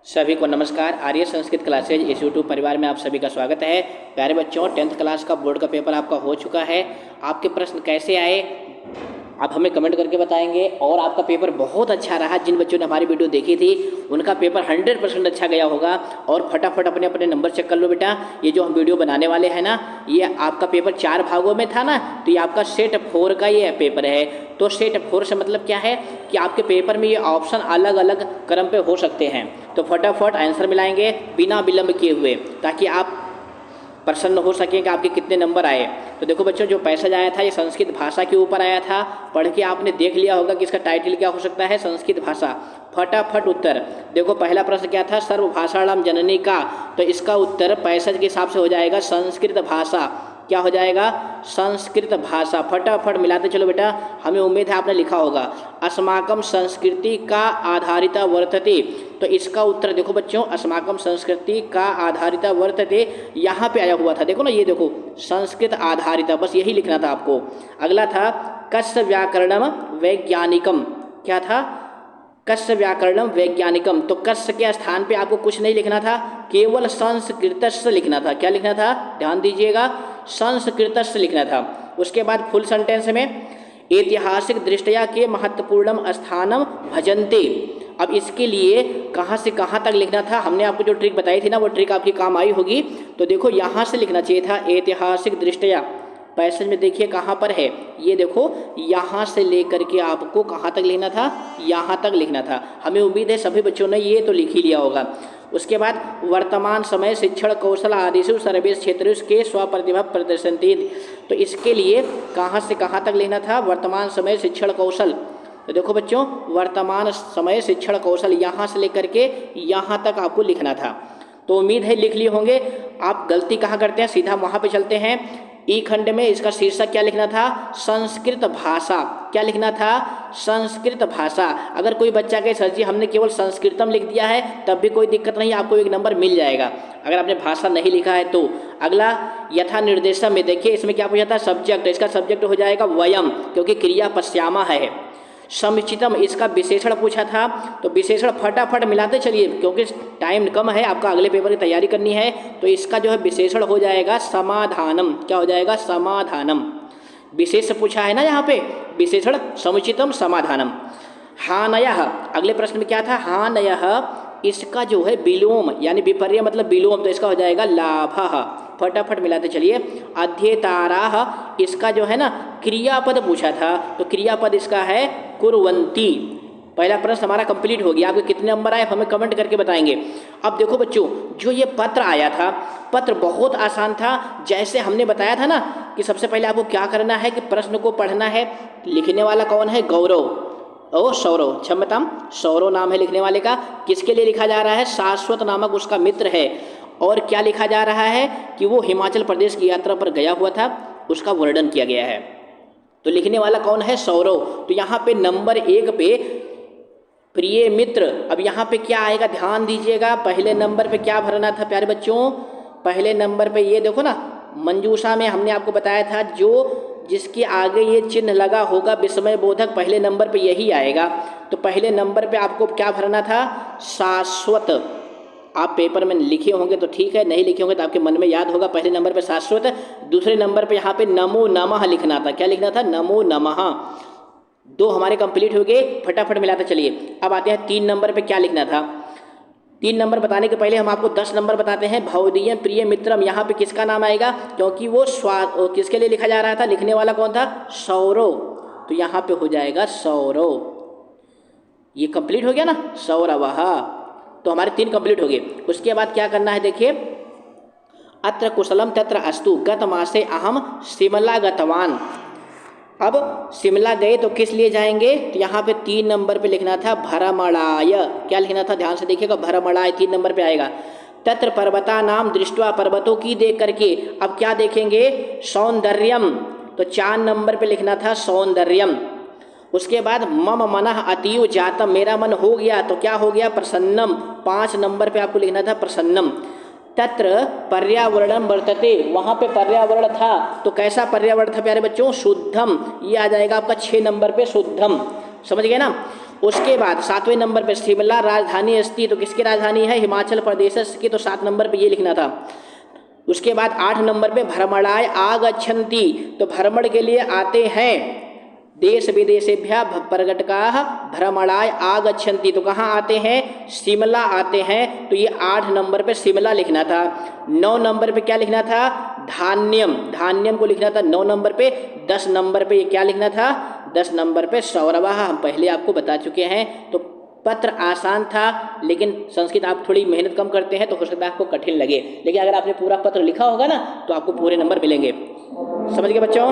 सभी को नमस्कार। आर्य संस्कृत क्लासेज इस यूट्यूब परिवार में आप सभी का स्वागत है। प्यारे बच्चों, 10th क्लास का बोर्ड का पेपर आपका हो चुका है। आपके प्रश्न कैसे आए आप हमें कमेंट करके बताएंगे। और आपका पेपर बहुत अच्छा रहा। जिन बच्चों ने हमारी वीडियो देखी थी उनका पेपर 100% अच्छा गया होगा। और फटाफट अपने अपने नंबर चेक कर लो बेटा। ये जो हम वीडियो बनाने वाले हैं ना, ये आपका पेपर 4 भागों में था ना, तो ये आपका सेट 4 का ये पेपर है। तो सेट 4 से मतलब क्या है कि आपके पेपर में ये ऑप्शन अलग अलग क्रम पे हो सकते हैं। तो फटाफट आंसर मिलाएंगे बिना विलंब किए हुए, ताकि आप प्रसन्न हो सकें कि आपके कितने नंबर आए। तो देखो बच्चों, जो पैसेज आया था ये संस्कृत भाषा के ऊपर आया था। पढ़ के आपने देख लिया होगा कि इसका टाइटल क्या हो सकता है, संस्कृत भाषा। फटाफट उत्तर देखो। पहला प्रश्न क्या था, सर्वभाषाणाम जननी का। तो इसका उत्तर पैसेज के हिसाब से हो जाएगा संस्कृत भाषा। क्या हो जाएगा, संस्कृत भाषा। फटाफट मिलाते चलो बेटा। हमें उम्मीद है आपने लिखा होगा। अस्माकम संस्कृति का आधारिता वर्तते। तो इसका उत्तर देखो बच्चों, अस्माकम संस्कृति का आधारिता वर्तते यहाँ पे आया हुआ था। देखो ना, ये देखो संस्कृत आधारिता, बस यही लिखना था आपको। अगला था कस्य व्याकरणम वैज्ञानिकम। क्या था, कस्य व्याकरणम वैज्ञानिकम। तो कस्य के स्थान पे आपको कुछ नहीं लिखना था, केवल संस्कृतस्य लिखना था। क्या लिखना था, ध्यान दीजिएगा, संस्कृतस्य लिखना था। उसके बाद फुल सेंटेंस में ऐतिहासिक दृष्टया के महत्वपूर्ण स्थानम भजन्ते। अब इसके लिए कहाँ से कहाँ तक लिखना था, हमने आपको जो ट्रिक बताई थी ना, वो ट्रिक आपकी काम आई होगी। तो देखो यहाँ से लिखना चाहिए था ऐतिहासिक दृष्टया। पैसेज में देखिए कहाँ पर है, ये देखो यहाँ से लेकर के आपको कहाँ तक लिखना था, यहाँ तक लिखना था। हमें उम्मीद है सभी बच्चों ने ये तो लिख ही लिया होगा। उसके बाद वर्तमान समय शिक्षण कौशल आदिशु सर्वेश क्षेत्र के स्वप्रतिभा प्रदर्शनती। तो इसके लिए कहाँ से कहाँ तक लिखना था, वर्तमान समय शिक्षण कौशल। तो देखो बच्चों, वर्तमान समय शिक्षण कौशल यहाँ से लेकर के यहाँ तक आपको लिखना था। तो उम्मीद है लिख लिए होंगे। आप गलती कहाँ करते हैं, सीधा वहाँ पे चलते हैं। ई खंड में इसका शीर्षक क्या लिखना था, संस्कृत भाषा। क्या लिखना था, संस्कृत भाषा। अगर कोई बच्चा कहे सर जी हमने केवल संस्कृतम लिख दिया है, तब भी कोई दिक्कत नहीं, आपको 1 नंबर मिल जाएगा अगर आपने भाषा नहीं लिखा है तो। अगला यथा निर्देशम में देखिए, इसमें क्या पूछा था, सब्जेक्ट। इसका सब्जेक्ट हो जाएगा वयम, क्योंकि क्रिया पश्यामा है। समुचितम इसका विशेषण पूछा था। तो विशेषण फटाफट मिलाते चलिए, क्योंकि टाइम कम है, आपका अगले पेपर की तैयारी करनी है। तो इसका जो है विशेषण हो जाएगा समाधानम। क्या हो जाएगा, समाधानम। विशेष पूछा है ना यहाँ पे, विशेषण समुचितम समाधानम। हानयः, अगले प्रश्न में क्या था, हानयः इसका जो है विलोम यानी विपर्य मतलब विलोम, तो इसका हो जाएगा लाभः। फटाफट मिलाते चलिए। अध्येताराः इसका जो है ना क्रियापद पूछा था। तो क्रियापद इसका है कुर्वन्ति। पहला प्रश्न हमारा कंप्लीट हो गया। आपके कितने नंबर आए हमें कमेंट करके बताएंगे। अब देखो बच्चों, जो ये पत्र आया था, पत्र बहुत आसान था। जैसे हमने बताया था ना कि सबसे पहले आपको क्या करना है कि प्रश्न को पढ़ना है। लिखने वाला कौन है, गौरव ओ सौरव, क्षम्यताम सौरव नाम है लिखने वाले का। किसके लिए लिखा जा रहा है, शाश्वत नामक उसका मित्र है। और क्या लिखा जा रहा है कि वो हिमाचल प्रदेश की यात्रा पर गया हुआ था, उसका वर्णन किया गया है। तो लिखने वाला कौन है, सौरव। तो यहाँ पे नंबर 1 पे प्रिय मित्र। अब यहाँ पे क्या आएगा, ध्यान दीजिएगा। पहले नंबर पे क्या भरना था प्यारे बच्चों, पहले नंबर पे ये देखो ना, मंजूषा में हमने आपको बताया था जो जिसके आगे ये चिन्ह लगा होगा विस्मय बोधक, पहले नंबर पे यही आएगा। तो पहले नंबर पे आपको क्या भरना था, शाश्वत। आप पेपर में लिखे होंगे तो ठीक है, नहीं लिखे होंगे तो आपके मन में याद होगा। पहले नंबर पे शाश्वत, दूसरे नंबर पे यहाँ पे नमो नमः लिखना था। क्या लिखना था, नमो नमः। 2 हमारे कंप्लीट हो गए। फटाफट मिलाते चलिए। अब आते हैं 3 नंबर पे क्या लिखना था। 3 नंबर बताने के पहले हम आपको 10 नंबर बताते हैं। भवदीय प्रिय मित्रम, यहाँ पे किसका नाम आएगा, क्योंकि वो किसके लिए लिखा जा रहा था, लिखने वाला कौन था, सौरव। तो यहाँ पे हो जाएगा सौरव। ये कंप्लीट हो गया ना, सौरवः। तो हमारे 3 कंप्लीट हो गए। उसके बाद क्या करना है, देखिए, अत्र कुशलम तत्र अस्तु गत मासे अहम शिमला गतवान। अब शिमला गए तो किस लिए जाएंगे, तो यहाँ पे 3 नंबर पे लिखना था भ्रमणाय। क्या लिखना था, ध्यान से देखिएगा, भ्रमणाय 3 नंबर पे आएगा। तत्र पर्वता नाम दृष्टवा, पर्वतों की देख करके। अब क्या देखेंगे, सौंदर्यम। तो 4 नंबर पे लिखना था सौंदर्यम। उसके बाद मम मनः अतीव जातम, मेरा मन हो गया, तो क्या हो गया, प्रसन्नम। 5 नंबर पे आपको लिखना था प्रसन्नम। तत्र पर्यावरणम वर्तते, वहाँ पे पर्यावरण था, तो कैसा पर्यावरण था प्यारे बच्चों, शुद्धम। ये आ जाएगा आपका 6 नंबर पे शुद्धम। समझ गए ना। उसके बाद 7वें नंबर पे शिमला राजधानी अस्ति, तो किसकी राजधानी है? हिमाचल प्रदेश की, तो 7 नंबर पे ये लिखना था। उसके बाद 8 नंबर पे भ्रमणाय आगच्छन्ति, तो भ्रमण के लिए आते हैं। देश विदेशेभ्यः पर्यटकाः भ्रमणाय आगच्छन्ति, तो कहाँ आते हैं? शिमला आते हैं, तो ये 8 नंबर पे शिमला लिखना था। 9 नंबर पे क्या लिखना था? धान्यम, धान्यम को लिखना था 9 नंबर पे। 10 नंबर पे ये क्या लिखना था? 10 नंबर पे सौरभः, हम पहले आपको बता चुके हैं। तो पत्र आसान था, लेकिन संस्कृत आप थोड़ी मेहनत कम करते हैं तो हो सकता है आपको कठिन लगे, लेकिन अगर आपने पूरा पत्र लिखा होगा ना तो आपको पूरे नंबर मिलेंगे। समझ गए बच्चों?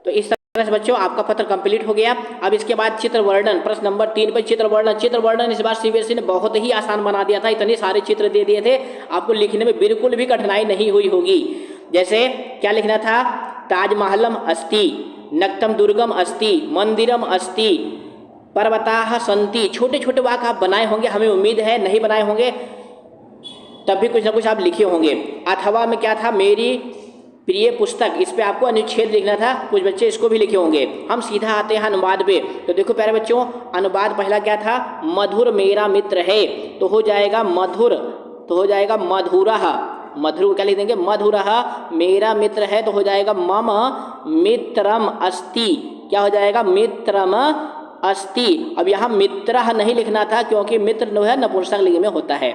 तो इस तरह से बच्चों आपका पत्र कंप्लीट हो गया। अब इसके बाद चित्र वर्णन, प्रश्न नंबर 3 पर चित्र वर्णन। चित्र वर्णन इस बार सीबीएसई ने बहुत ही आसान बना दिया था, इतने सारे चित्र दे दिए थे, आपको लिखने में बिल्कुल भी कठिनाई नहीं हुई होगी। जैसे क्या लिखना था? ताजमहलम अस्ति, नक्तम दुर्गम अस्ति, मंदिरम अस्ति, पर्वताः सन्ति। छोटे छोटे वाक्य आप बनाए होंगे, हमें उम्मीद है, नहीं बनाए होंगे तब भी कुछ ना कुछ आप लिखे होंगे। अथवा में क्या था? मेरी प्रिय पुस्तक, इस पे आपको अनुच्छेद लिखना था, कुछ बच्चे इसको भी लिखे होंगे। हम सीधा आते हैं अनुवाद पे। तो देखो प्यारे बच्चों, अनुवाद पहला क्या था? मधुर मेरा मित्र है, तो हो जाएगा मधुर, तो हो जाएगा मधुरः। मधुर को क्या लिख देंगे? मधुरः। मेरा मित्र है तो हो जाएगा मम मित्रम अस्ति, क्या हो जाएगा? मित्रम अस्ति। अब यहाँ मित्रः नहीं लिखना था, क्योंकि मित्र जो है नपुंसक लिंग में होता है।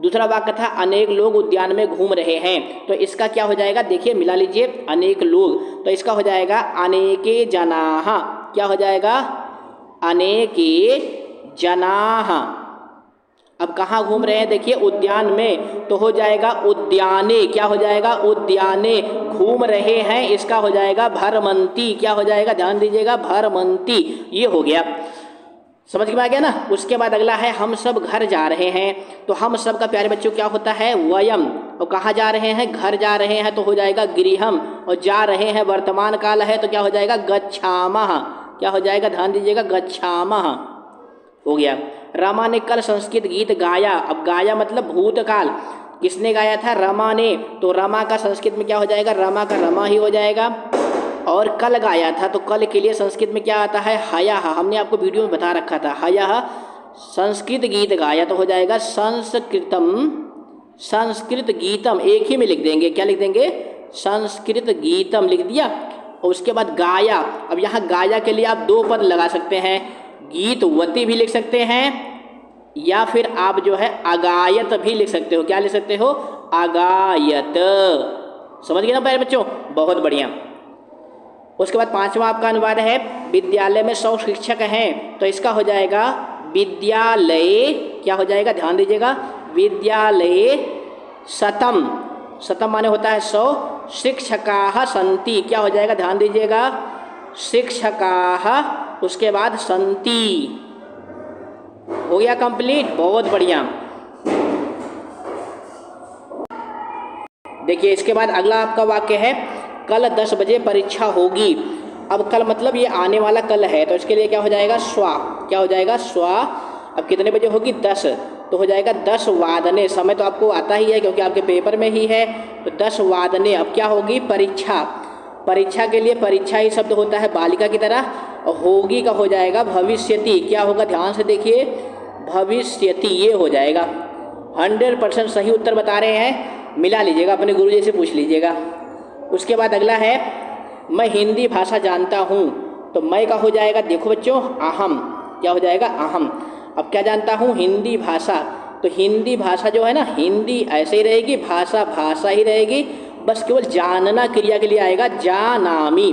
दूसरा वाक्य था अनेक लोग उद्यान में घूम रहे हैं, तो इसका क्या हो जाएगा? देखिए मिला लीजिए, अनेक लोग, तो इसका हो जाएगा अनेके जनाः, क्या हो जाएगा? अनेके जनाः। अब कहाँ घूम रहे हैं? देखिए उद्यान में, तो हो जाएगा उद्याने, क्या हो जाएगा? उद्याने। घूम रहे हैं, इसका हो जाएगा भ्रमन्ति, क्या हो जाएगा? ध्यान दीजिएगा, भ्रमन्ति। ये हो गया, समझ में आ गया ना? उसके बाद अगला है हम सब घर जा रहे हैं, तो हम सब का प्यारे बच्चों क्या होता है? वयम। और कहाँ जा रहे हैं? घर जा रहे हैं, तो हो जाएगा गृहम। और जा रहे हैं वर्तमान काल है, तो क्या हो जाएगा? गच्छामः, क्या हो जाएगा? ध्यान दीजिएगा, गच्छामः हो गया। रमा ने कल संस्कृत गीत गाया, अब गाया मतलब भूतकाल, किसने गाया था? रमा ने, तो रमा का संस्कृत में क्या हो जाएगा? रमा का रमा ही हो जाएगा। और कल गाया था, तो कल के लिए संस्कृत में क्या आता है? हयः, हमने आपको वीडियो में बता रखा था। हयः संस्कृत गीत गाया, तो हो जाएगा संस्कृतम, संस्कृत गीतम, एक ही में लिख देंगे, क्या लिख देंगे? संस्कृत गीतम लिख दिया। और उसके बाद गाया, अब यहाँ गाया के लिए आप 2 पद लगा सकते हैं, गीतवती भी लिख सकते हैं, या फिर आप जो है अगायत भी लिख सकते हो। क्या लिख सकते हो? अगायत। समझ गए ना प्यारे बच्चों? बहुत बढ़िया। उसके बाद 5वां आपका अनुवाद है विद्यालय में 100 शिक्षक हैं, तो इसका हो जाएगा विद्यालय, क्या हो जाएगा? ध्यान दीजिएगा, विद्यालय शतम, शतम माने होता है 100, शिक्षकाः सन्ति, क्या हो जाएगा? ध्यान दीजिएगा, शिक्षकाः, उसके बाद सन्ति। हो गया कंप्लीट, बहुत बढ़िया। देखिए इसके बाद अगला आपका वाक्य है कल 10 बजे परीक्षा होगी। अब कल मतलब ये आने वाला कल है, तो इसके लिए क्या हो जाएगा? स्वा, क्या हो जाएगा? स्वा। अब कितने बजे होगी? 10, तो हो जाएगा 10 वादने। समय तो आपको आता ही है क्योंकि आपके पेपर में ही है, तो 10 वादने। अब क्या होगी? परीक्षा। परीक्षा के लिए परीक्षा ही शब्द होता है बालिका की तरह, और होगी का हो जाएगा भविष्यति, क्या होगा? ध्यान से देखिए, भविष्यति, ये हो जाएगा। 100% सही उत्तर बता रहे हैं, मिला लीजिएगा, अपने गुरुजी से पूछ लीजिएगा। उसके बाद अगला है मैं हिंदी भाषा जानता हूँ, तो मैं का हो जाएगा? देखो बच्चों, अहम, क्या हो जाएगा? अहम। अब क्या जानता हूँ? हिंदी भाषा, तो हिंदी भाषा जो है ना, हिंदी ऐसे ही रहेगी, भाषा भाषा ही रहेगी, बस केवल जानना क्रिया के लिए आएगा, जानामि,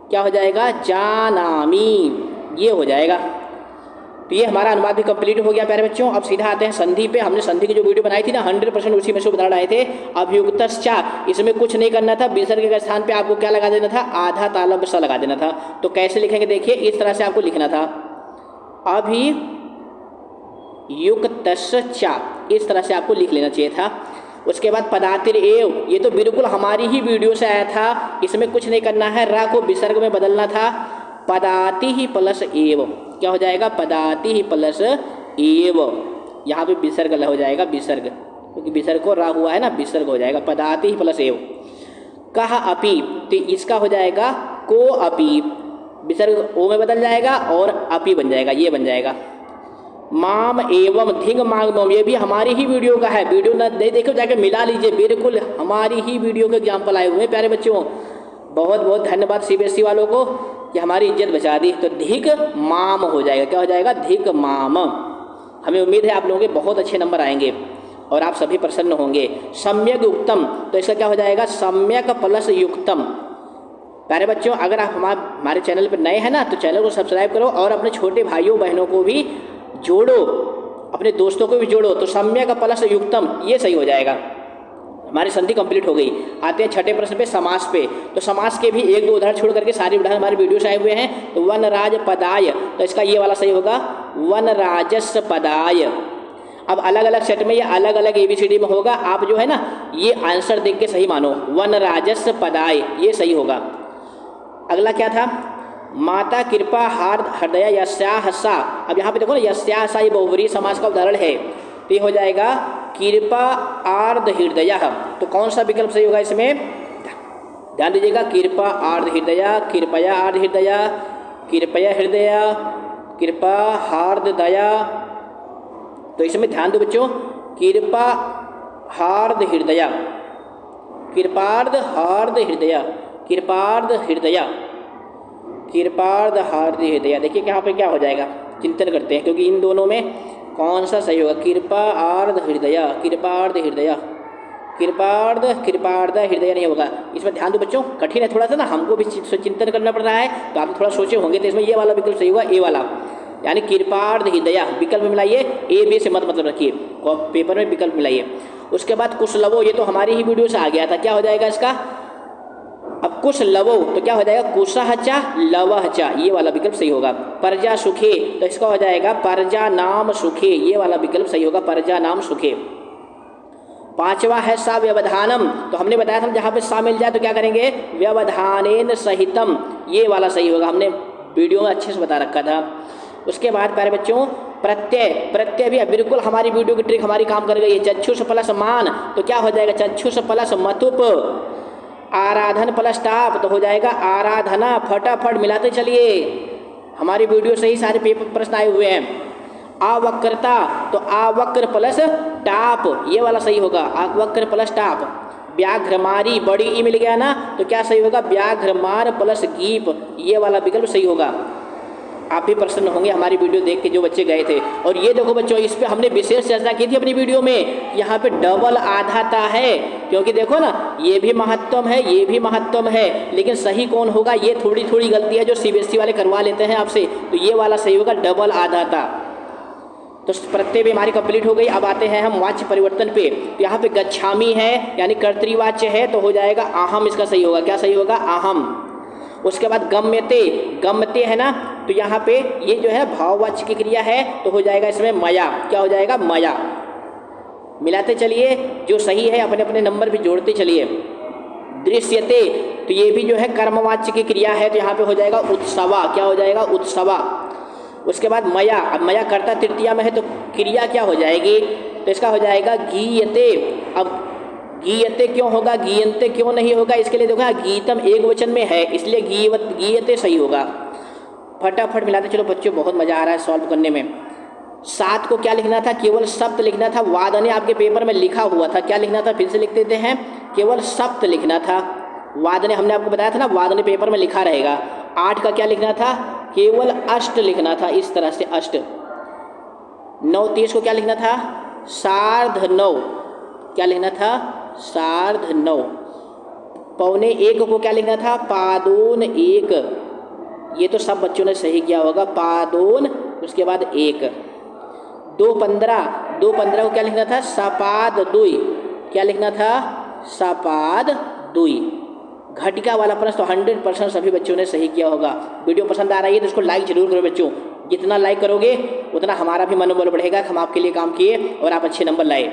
क्या हो जाएगा? जानामि, ये हो जाएगा। तो ये हमारा अनुवाद भी कंप्लीट हो गया प्यारे बच्चों। अब सीधा आते हैं संधि पे। हमने संधि की जो वीडियो बनाई थी ना, 100% उसी में से उदाहरण आए थे। अभियुक्तश्चा, इसमें कुछ नहीं करना था, विसर्ग के स्थान पे आपको क्या लगा देना था? आधा तालब सा लगा देना था। तो कैसे लिखेंगे? देखिए इस तरह से आपको लिखना था, अभियुक्तश्चा, इस तरह से आपको लिख लेना चाहिए था। उसके बाद पदातिर एव, ये तो बिल्कुल हमारी ही वीडियो से आया था, इसमें कुछ नहीं करना है, रा को विसर्ग में बदलना था, पदाति ही प्लस एव, क्या हो जाएगा? पदाति ही प्लस एव, यहाँ पे विसर्ग हो जाएगा, विसर्ग, क्योंकि विसर्ग को रा हुआ है ना, विसर्ग हो जाएगा, पदाति ही प्लस एव। कहा अपि, तो इसका हो जाएगा को अपि, विसर्ग ओ में बदल जाएगा और अपी बन जाएगा, ये बन जाएगा। माम एवं धिंग मांग मम, ये भी हमारी ही वीडियो का है। वीडियो ना नहीं देखो जाके मिला लीजिए, बिल्कुल हमारी ही वीडियो के एग्जाम्पल आए हुए हैं प्यारे बच्चों। बहुत बहुत धन्यवाद सीबीएसई वालों को कि हमारी इज्जत बचा दी। तो धिक माम हो जाएगा, क्या हो जाएगा? धिक माम। हमें उम्मीद है आप लोगों के बहुत अच्छे नंबर आएंगे और आप सभी प्रसन्न होंगे। सम्यक युक्तम, तो इसका क्या हो जाएगा? सम्यक प्लस युक्तम। प्यारे बच्चों, अगर आप हमारे चैनल पर नए हैं ना तो चैनल को सब्सक्राइब करो और अपने छोटे भाइयों बहनों को भी जोड़ो, अपने दोस्तों को भी जोड़ो। तो सम्यक प्लस युक्तम ये सही हो जाएगा। हमारी संधि कंप्लीट हो गई। आते हैं छठे प्रश्न पे, समास पे। तो समास के भी एक दो उदाहरण छोड़ करके सारे उदाहरण हमारे वीडियो से आए हुए हैं। तो वन राज पदाय, तो इसका ये वाला सही होगा, वन राजस पदाय। अब अलग अलग सेट में ये अलग अलग ABCD में होगा। आप जो है ना ये आंसर देख के सही मानो, वन राजस पदाय ये सही होगा। अगला क्या था? माता कृपा हार्द हृदय यस्याः सा। अब यहाँ पे देखो ना, यस्याः सा ये बहुव्रीहि समास का उदाहरण है। तो ये हो जाएगा कृपा आर्ध हृदय। तो कौन सा विकल्प सही होगा इसमें? ध्यान दीजिएगा, कृपा आर्ध हृदय, कृपया आर्ध हृदय, कृपया हृदय, कृपा हार्द दया। तो इसमें ध्यान दो बच्चों, कृपा हार्द हृदय, कृपार्ध हार्द हृदय, कृपार्ध हृदय, कृपार्ध हार्द हृदय। देखिए यहाँ पे क्या हो जाएगा, चिंतन करते हैं, क्योंकि इन दोनों में कौन सा सही होगा? कृपा आर्ध हृदय, कृपार्ध हृदय, कृपार्ध कृपार्ध हृदय नहीं होगा। इसमें ध्यान दो बच्चों, कठिन है थोड़ा सा ना, हमको भी चिंतन करना पड़ रहा है, तो आप थोड़ा सोचे होंगे। तो इसमें ये वाला विकल्प सही होगा, ए वाला, यानी कृपार्ध हृदय। विकल्प मिलाइए, ए बी से मत मतलब रखिए, पेपर में विकल्प मिलाइए। उसके बाद कुशलवो, ये तो हमारी ही वीडियो से आ गया था, क्या हो जाएगा इसका? अब कुशलवो तो क्या हो जाएगा? कुशहचा लवहचा, ये वाला विकल्प सही होगा। प्रजा सुखे, तो इसका हो जाएगा प्रजा नाम सुखे, ये वाला विकल्प सही होगा, प्रजा नाम सुखे। पांचवा है सा व्यवधानम, तो हमने बताया था जहाँ पे सा मिल जाए तो क्या करेंगे? व्यवधानेन सहितम, ये वाला सही होगा, हमने वीडियो में अच्छे से बता रखा था। उसके बाद प्यारे बच्चों प्रत्यय, प्रत्यय भी बिल्कुल हमारी वीडियो की ट्रिक हमारी काम कर गई है। चक्षुष प्लस मान, तो क्या हो जाएगा? चक्षुष प्लस मतुप। आराधन प्लस टाप, तो हो जाएगा आराधना। फटाफट मिलाते चलिए, हमारी वीडियो से ही सारे पेपर प्रश्न आए हुए हैं। आवक्रता, तो आवक्र प्लस टाप, ये वाला सही होगा, आवक्र प्लस टाप। व्याघ्रमारी, बड़ी ई मिल गया ना, तो क्या सही होगा? व्याघ्रमार प्लस गीप, ये वाला विकल्प सही होगा। आप भी प्रसन्न होंगे हमारी वीडियो देख के जो बच्चे गए थे। और ये देखो बच्चों, इस पे हमने विशेष चर्चा की थी अपनी वीडियो में, यहाँ पे डबल आधाता है, क्योंकि देखो ना ये भी महत्तम है, ये भी महत्तम है, लेकिन सही कौन होगा? ये थोड़ी थोड़ी गलती है जो CBSE वाले करवा लेते हैं आपसे, तो ये वाला सही होगा, डबल आधाता। तो प्रत्यय भी हमारी कंप्लीट हो गई। अब आते हैं हम वाच्य परिवर्तन पे। तो यहाँ पे गच्छामी है यानी कर्तृवाच्य है, तो हो जाएगा अहम, इसका सही होगा। क्या सही होगा? अहम। उसके बाद गम्यते, गम्यते है ना, तो यहाँ पे ये जो है भाववाच्य की क्रिया है, तो हो जाएगा इसमें मया। क्या हो जाएगा? मया। मिलाते चलिए, जो सही है अपने अपने नंबर भी जोड़ते चलिए। दृश्यते, तो ये भी जो है कर्मवाच्य की क्रिया है, तो यहाँ पे हो जाएगा उत्सवा। क्या हो जाएगा? उत्सवा। उसके बाद मया, अब मया कर्ता तृतीया में है, तो क्रिया क्या हो जाएगी? तो इसका हो जाएगा गीयते। अब गीयते क्यों होगा, गीयंते क्यों नहीं होगा? इसके लिए देखो गीतम एक वचन में है, इसलिए गीयते सही होगा। फटाफट मिलाते चलो बच्चों, बहुत मजा आ रहा है सॉल्व करने में। 7 को क्या लिखना था? केवल सप्त लिखना था। वादने आपके पेपर में लिखा हुआ था, क्या लिखना था? फिर से लिख देते हैं, केवल सप्त लिखना था। वादने हमने आपको बताया था ना, वादने पेपर में लिखा रहेगा। 8 का क्या लिखना था? केवल अष्ट लिखना था, इस तरह से अष्ट। 9 30 को क्या लिखना था? सार्ध 9। क्या लिखना था? सार्ध 9। पौने 1 को क्या लिखना था? पादोन 1। ये तो सब बच्चों ने सही किया होगा, पादोन उसके बाद 1। 2:15 को क्या लिखना था? सपाद 2। क्या लिखना था? सपाद 2। घटिका वाला प्रश्न तो 100% सभी बच्चों ने सही किया होगा। वीडियो पसंद आ रही है तो इसको लाइक जरूर करो बच्चों, जितना लाइक करोगे उतना हमारा भी मनोबल बढ़ेगा कि हम आपके लिए काम किए और आप अच्छे नंबर लाए।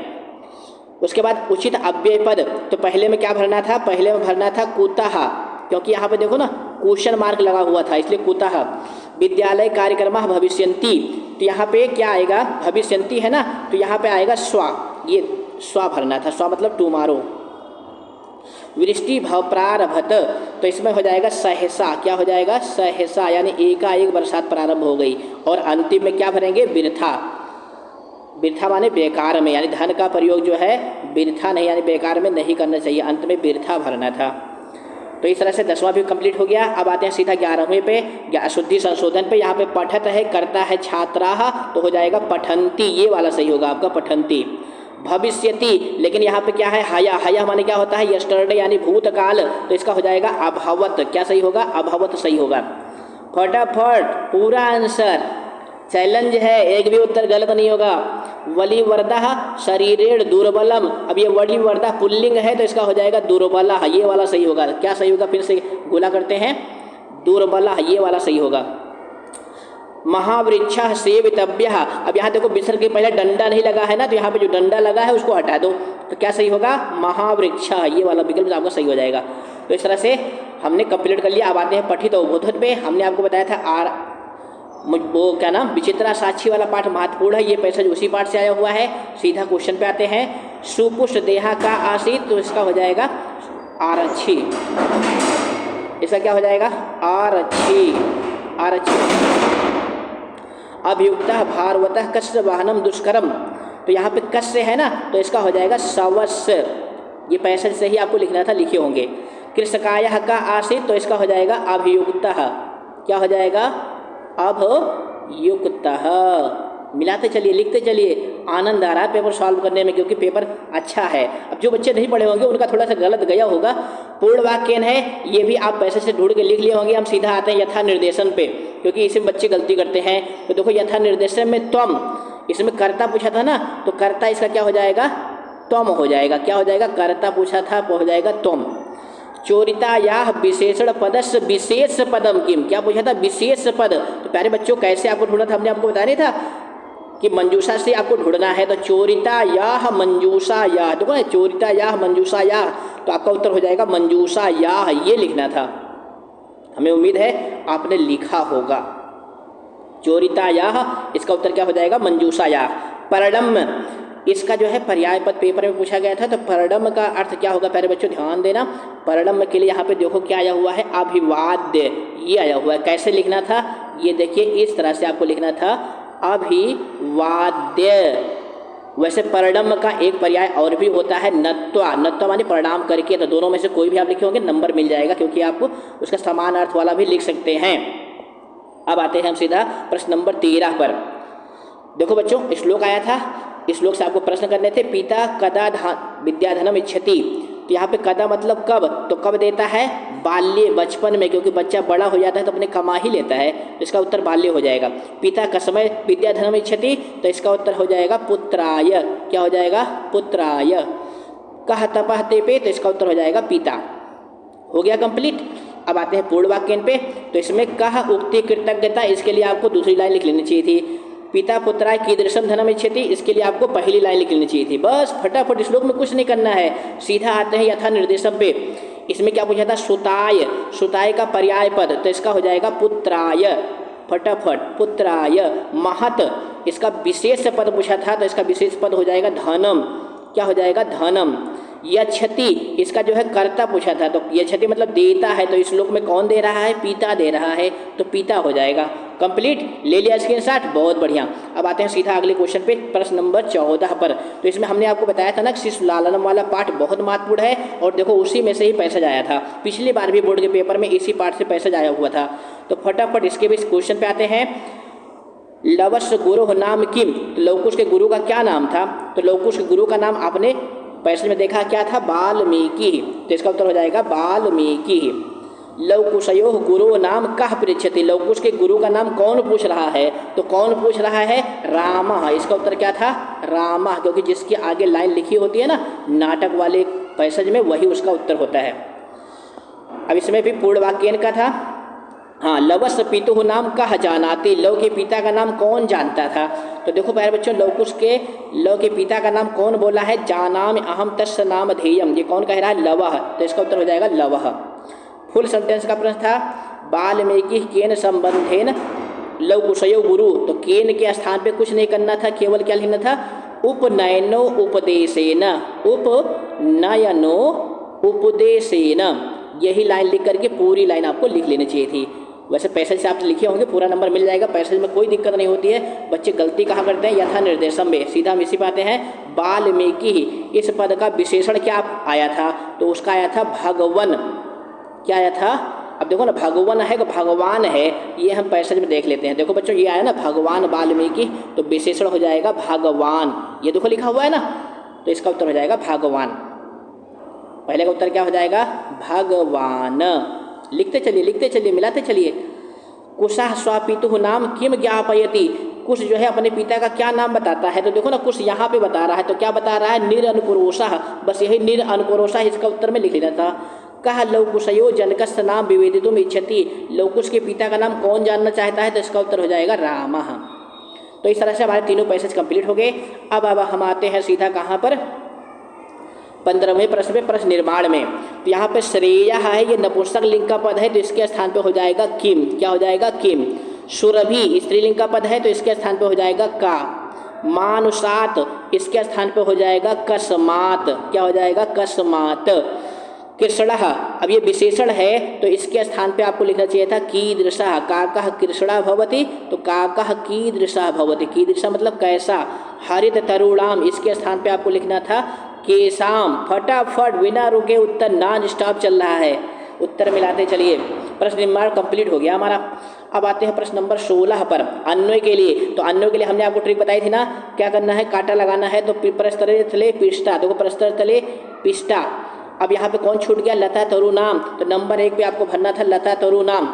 उसके बाद उचित अव्यय पद, तो पहले में क्या भरना था? पहले में भरना था कुतः, क्योंकि यहाँ पे देखो ना क्वेश्चन मार्क लगा हुआ था, इसलिए कुतः। विद्यालय कार्यक्रमः भविष्यन्ति, तो यहाँ पे क्या आएगा? भविष्यन्ति है ना, तो यहाँ पे आएगा स्वा, ये स्वा भरना था। स्वा मतलब टुमारो। वृष्टि भव प्रारभत, तो इसमें हो जाएगा सहसा। क्या हो जाएगा? सहसा, यानी एकाएक बरसात प्रारंभ हो गई। और अंतिम में क्या भरेंगे? बिरथा। बिरथा माने बेकार में, यानी धन का प्रयोग जो है बिरथा नहीं, यानी बेकार में नहीं करना चाहिए, अंत में बिरथा भरना था। तो इस तरह से 10वां भी कंप्लीट हो गया। अब आते हैं सीधा 11वें पे, शुद्धि संशोधन पे। यहाँ पे पठत है, करता है छात्राः, तो हो जाएगा पठन्ति, ये वाला सही होगा आपका, पठन्ति। भविष्यति, लेकिन यहाँ पे क्या है? हया। हया माने क्या होता है? यस्टरडे, यानी भूतकाल, तो इसका हो जाएगा अभवत। क्या सही होगा? अभवत सही होगा। फटाफट पूरा आंसर, चैलेंज है, एक भी उत्तर गलत नहीं होगा। वलिवर्धः शरीरेण दुर्बलम, अब ये वलिवर्धः पुल्लिंग है तो इसका हो जाएगा दुर्बलः, ये वाला सही होगा। क्या सही होगा? फिर से गोला करते हैं, दुर्बलः, ये वाला सही होगा। महावृक्षः सेवितव्यः, अब यहाँ देखो विसर्ग के पहले डंडा नहीं लगा है ना, तो यहाँ पे जो डंडा लगा है उसको हटा दो, तो क्या सही होगा? महावृक्षः, ये वाला विकल्प आपका सही हो जाएगा। तो इस तरह से हमने कंप्लीट कर लिया। अब आते हैं पठित उद्बोधन पे। हमने आपको बताया था वो क्या नाम, विचित्रा साक्षी वाला पाठ महत्वपूर्ण है, ये पैसेज उसी पाठ से आया हुआ है। सीधा क्वेश्चन पे आते हैं। सुपुष्ट देहा का आसीत, तो इसका हो जाएगा आरक्षी। इसका क्या हो जाएगा? आरक्षी, आरक्षी। अभियुक्तः भारवतः कस्य वाहनम दुष्करम, तो यहाँ पे कस्य है ना, तो इसका हो जाएगा सवस्य, ये पैसेज से ही आपको लिखना था, लिखे होंगे। कृषकायः का आसीत, तो इसका हो जाएगा अभियुक्तः। क्या हो जाएगा? अभयुक्तः। मिलाते चलिए, लिखते चलिए, आनंद आ रहा है पेपर सॉल्व करने में, क्योंकि पेपर अच्छा है। अब जो बच्चे नहीं पढ़े होंगे उनका थोड़ा सा गलत गया होगा। पूर्ण वाक्यन है, ये भी आप पैसे से ढूंढ के लिख लिए होंगे। हम सीधा आते हैं यथा निर्देशन पे, क्योंकि इसमें बच्चे गलती करते हैं। तो देखो यथा निर्देशन में त्वम, इसमें कर्ता पूछा था ना, तो कर्ता इसका क्या हो जाएगा? त्वम हो जाएगा। क्या हो जाएगा? कर्ता पूछा था, हो जाएगा त्वम। चोरितायाः विशेषण पदस्य विशेष पदम किम, क्या पूछा था? विशेष पद। तो प्यारे बच्चों कैसे आपको ढूंढना था, हमने आपको बता नहीं था कि मंजूषा से आपको ढूंढना है। तो चोरितायाः मंजूषायाः, देखो ना, चोरितायाः मंजूषायाः, तो आपका उत्तर हो जाएगा मंजूषायाः, ये लिखना था। हमें उम्मीद है आपने लिखा होगा। चोरितायाः, इसका उत्तर क्या हो जाएगा? मंजूषायाः। परडम, इसका जो है पर्याय पद पेपर में पूछा गया था, तो परडम का अर्थ क्या होगा? प्यारे बच्चों ध्यान देना, परडम के लिए यहाँ पे देखो क्या आया हुआ है? अभिवाद्य, ये आया हुआ है। कैसे लिखना था? ये देखिए, इस तरह से आपको लिखना था, अभिवाद्य। वैसे परडम का एक पर्याय और भी होता है, नत्वा। नत्वा माने परिणाम करके, तो दोनों में से कोई भी आप लिखे होंगे नंबर मिल जाएगा, क्योंकि आप उसका समान अर्थ वाला भी लिख सकते हैं। अब आते हैं हम सीधा प्रश्न नंबर 13 पर। देखो बच्चों, श्लोक आया था, इस श्लोक से आपको प्रश्न करने थे। पिता कदा विद्याधनम इच्छति, तो यहाँ पे कदा मतलब कब, तो कब देता है? बाल्य, बचपन में, क्योंकि बच्चा बड़ा हो जाता है तो अपने कमा ही लेता है, तो इसका उत्तर बाल्य हो जाएगा। पिता कसमय विद्याधनम इच्छति, तो इसका उत्तर हो जाएगा पुत्राय। क्या हो जाएगा? पुत्राय। कह तपह तेपे, तो इसका उत्तर हो जाएगा पिता। हो गया कंप्लीट। अब आते हैं पूर्ण वाक्यन पे। तो इसमें कह उक्ति कृतज्ञता, इसके लिए आपको दूसरी लाइन लिख लेनी चाहिए थी। पिता पुत्राय कीदृशम धनम इच्छति, इसके लिए आपको पहली लाइन लिख लेनी चाहिए थी। बस फटाफट, श्लोक में कुछ नहीं करना है, सीधा आते हैं यथा निर्देशम पे। इसमें क्या पूछा था? सुताय, सुताय का पर्याय पद, तो इसका हो जाएगा पुत्राय। फटाफट, पुत्राय। महत, इसका विशेष पद पूछा था, तो इसका विशेष पद हो जाएगा धनम। क्या हो जाएगा? धनम। यच्छति, इसका जो है कर्ता पूछा था, तो यच्छति मतलब देता है, तो इस श्लोक में कौन दे रहा है? पिता दे रहा है, तो पिता हो जाएगा। कंप्लीट, ले लिया स्क्रीनशॉट, बहुत बढ़िया। अब आते हैं सीधा अगले क्वेश्चन पे, प्रश्न नंबर 14 पर। तो इसमें हमने आपको बताया था ना, शिशु लालनम वाला पाठ बहुत महत्वपूर्ण है, और देखो उसी में से ही पैसेज आया था। पिछली बार भी बोर्ड के पेपर में इसी पाठ से पैसेज आया हुआ था। तो फटाफट इसके भी क्वेश्चन पे आते हैं। लवस्य गुरु नाम किम, तो लवकुश के गुरु का क्या नाम था? तो लवकुश के गुरु का नाम आपने पैसेज में देखा क्या था? वाल्मीकि, तो इसका उत्तर हो जाएगा वाल्मीकि। लवकुशयोः गुरु नाम कः पृच्छति, लवकुश के गुरु का नाम कौन पूछ रहा है? तो कौन पूछ रहा है? रामः, इसका उत्तर क्या था? रामः, क्योंकि जिसकी आगे लाइन लिखी होती है ना नाटक वाले पैसेज में, वही उसका उत्तर होता है। अब इसमें भी पूर्ण वाक्य का था। हाँ, लवस्य पितुः नाम कः जानाति, लव के पिता का नाम कौन जानता था? तो देखो प्यारे बच्चों, लवकुश के लव के पिता का नाम कौन बोला है? जानामि अहम तस्य नाम धेयम, ये कौन कह रहा है? लवः, तो इसका उत्तर हो जाएगा लवः। फुल सेंटेंस का प्रश्न था, वाल्मीकि केन संबंधेन लवकुशयो गुरु, तो केन के स्थान पे कुछ नहीं करना था, केवल क्या लिखना था? उपनयनो उपदेशेन, उपनयनो उपदेशेन यही लाइन लिख करके पूरी लाइन आपको लिख लेनी चाहिए थी। वैसे पैसेज से आप लिखे होंगे पूरा नंबर मिल जाएगा, पैसेज में कोई दिक्कत नहीं होती है। बच्चे गलती कहाँ करते हैं, यथा निर्देशम में। सीधा हम इसी पे आते हैं, वाल्मीकि। इस पद का विशेषण क्या आया था, तो उसका आया था भगवन। क्या आया था, अब देखो ना, भगवन है कि भगवान है, ये हम पैसेज में देख लेते हैं। देखो बच्चों ये आया ना भगवान वाल्मीकि, तो विशेषण हो जाएगा भगवान। ये देखो लिखा हुआ है ना, तो इसका उत्तर हो जाएगा भगवान। पहले का उत्तर क्या हो जाएगा, भगवान। लिखते चलिए मिलाते चलिए। कुशः स्वापितुः नाम किम ज्ञापयति। कुश जो है अपने पिता का क्या नाम बताता है, तो देखो ना कुश यहाँ पे बता रहा है, तो क्या बता रहा है, निरअनुपुरोषः। बस यही निरअनुपुरोषः इसका उत्तर में लिख लेना था। कह लवकुशयो जनकस्य नाम विवेदितुम इच्छति। लवकुश के पिता का नाम कौन जानना चाहता है, तो इसका उत्तर हो जाएगा रामः। तो इस तरह से हमारे तीनों पैसेज कंप्लीट हो गए। अब हम आते हैं सीधा कहाँ पर, 15वें प्रश्न में, प्रश्न निर्माण में। तो यहाँ पे श्रेया है, ये नपुंसक लिंग का पद है, तो इसके स्थान पे हो जाएगा किम। क्या हो जाएगा, किम। सुरभि स्त्रीलिंग का पद है, तो इसके स्थान पे हो जाएगा का। मानुषात इसके स्थान पे हो जाएगा कस्मात। क्या हो जाएगा, कस्मात। कृष्णः, अब ये विशेषण है, तो इसके स्थान पे आपको लिखना चाहिए था कीदृशः। काकः कृष्णा भवति, तो काकः कीदृशः भवति। कीदृशः मतलब कैसा। हरित तरुणाम, इसके स्थान पे आपको लिखना था केशाम। फटाफट बिना रुके उत्तर नॉन स्टॉप चल रहा है, उत्तर मिलाते चलिए। प्रश्न निर्माण कंप्लीट हो गया हमारा। अब आते हैं प्रश्न नंबर 16 पर, अन्वय के लिए। तो अन्वय के लिए हमने आपको ट्रिक बताई थी ना, क्या करना है, कांटा लगाना है, तो प्रस्तरे तले पिष्टा। देखो प्रस्तर तले पिष्टा। अब यहाँ पे कौन छूट गया, लता तरु नाम। तो नंबर 1 पे आपको भरना था लता तरु नाम।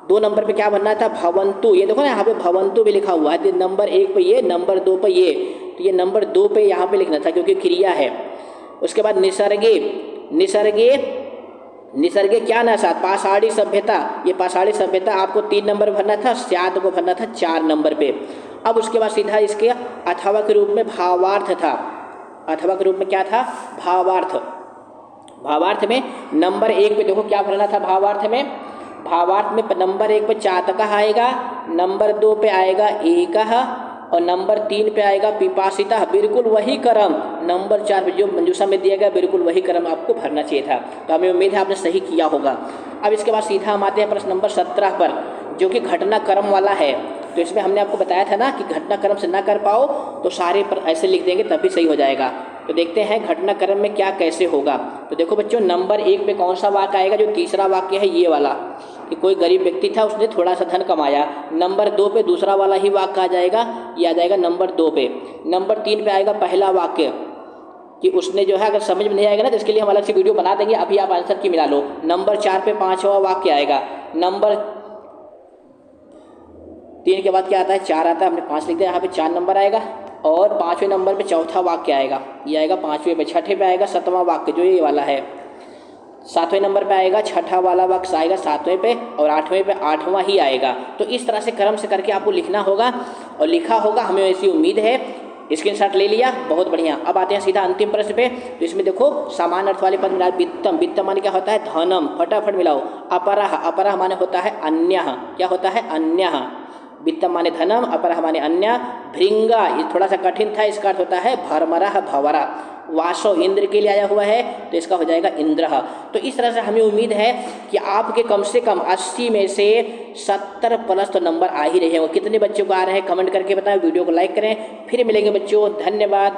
2 नंबर पे क्या भरना था, भवंतु। ये देखो ना यहाँ पे भवंतु भी लिखा हुआ है, तो नंबर 1 पे ये, नंबर 2 पे ये, तो ये नंबर 2 पे यहाँ पे लिखना था क्योंकि क्रिया है। उसके बाद निसर्गे, निसर्गे क्या ना साथ, पाषाणी सभ्यता। ये पाषाणी सभ्यता आपको 3 नंबर भरना था, स्याद को भरना था 4 नंबर पे। अब उसके बाद सीधा इसके अथवा के रूप में भावार्थ था। अथवा के रूप में क्या था, भावार्थ। भावार्थ में नंबर 1 पे देखो क्या भरना था, भावार्थ में नंबर 1 पे चातकः आएगा, नंबर 2 पे आएगा एकः, और नंबर 3 पे आएगा पिपासिता। बिल्कुल वही क्रम नंबर 4 पे जो मंजूषा में दिया गया, बिल्कुल वही क्रम आपको भरना चाहिए था। तो हमें उम्मीद है आपने सही किया होगा। अब इसके बाद सीधा हम आते हैं प्रश्न नंबर 17 पर, जो कि घटनाक्रम वाला है। तो इसमें हमने आपको बताया था ना कि घटनाक्रम से ना कर पाओ तो सारे पर ऐसे लिख देंगे तभी सही हो जाएगा। तो देखते हैं घटनाक्रम में क्या कैसे होगा। तो देखो बच्चों, नंबर 1 पे कौन सा वाक्य आएगा, जो तीसरा वाक्य है ये वाला, कि कोई गरीब व्यक्ति था, उसने थोड़ा सा धन कमाया। नंबर 2 पे दूसरा वाला ही वाक्य आ जाएगा, ये आ जाएगा नंबर 2 पे। नंबर 3 पे आएगा पहला वाक्य, कि उसने जो है, अगर समझ में नहीं आएगा ना तो इसके लिए हम अलग से वीडियो बना देंगे, अभी आप आंसर की मिला लो। नंबर 4 पे 5वां वाक्य आएगा। नंबर 3 के बाद क्या आता है, 4 आता है, हमने 5 लिख दिया, यहाँ पे 4 नंबर आएगा। और 5वें नंबर पे चौथा वाक्य आएगा, ये आएगा 5वें पे। 6ठे पे आएगा 7वां वाक्य, जो ये वाला है। 7वें नंबर पे आएगा 6ठा वाला वाक्य आएगा 7वें पे, और 8वें पे 8वां ही आएगा। तो इस तरह से क्रम से करके आपको लिखना होगा, और लिखा होगा, हमें ऐसी उम्मीद है। स्क्रीनशॉट ले लिया, बहुत बढ़िया। अब आते हैं सीधा अंतिम प्रश्न पे। तो इसमें देखो समान अर्थ वाले पद मिला, वित्तम। वित्तम माने क्या होता है, धनम। फटाफट मिलाओ। अपरः, अपरः माने होता है अन्यः। क्या होता है, अन्यः। वित्तम माने धनम, अपरः माने अन्य। भृंगा, ये थोड़ा सा कठिन था, इसका अर्थ होता है भरमरः, भंवरा। वासो इंद्र के लिए आया हुआ है, तो इसका हो जाएगा इंद्रः। तो इस तरह से हमें उम्मीद है कि आपके कम से कम 80 में से 70 प्लस तो नंबर आ ही रहे होंगे। कितने बच्चों को आ रहे हैं कमेंट करके बताएं, वीडियो को लाइक करें। फिर मिलेंगे बच्चों, धन्यवाद।